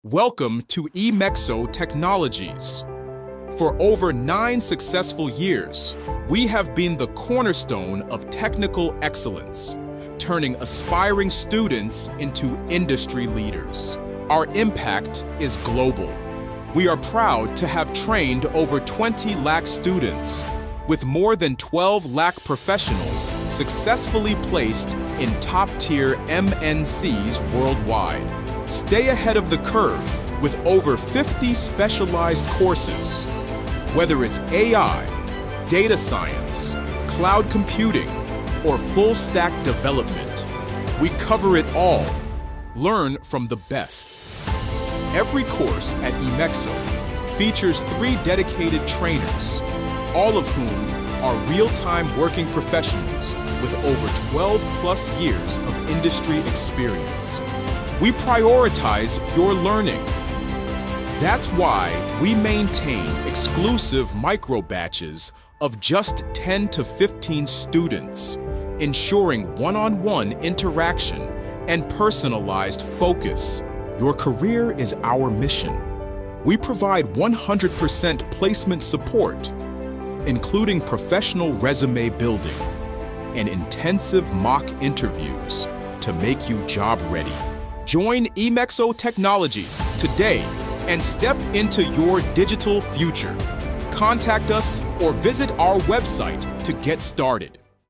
Welcome to eMexoTechnologies. For over 9 successful years, we have been the cornerstone of technical excellence, turning aspiring students into industry leaders. Our impact is global. We are proud to have trained over 20 lakh students, with more than 12 lakh professionals successfully placed in top-tier MNCs worldwide. Stay ahead of the curve with over 50 specialized courses. Whether it's AI, data science, cloud computing, or full-stack development, we cover it all. Learn from the best. Every course at eMexo features 3 dedicated trainers, all of whom are real-time working professionals with over 12 plus years of industry experience. We prioritize your learning. That's why we maintain exclusive micro-batches of just 10 to 15 students, ensuring one-on-one interaction and personalized focus. Your career is our mission. We provide 100% placement support, including professional resume building and intensive mock interviews to make you job ready. Join eMexoTechnologies today and step into your digital future. Contact us or visit our website to get started.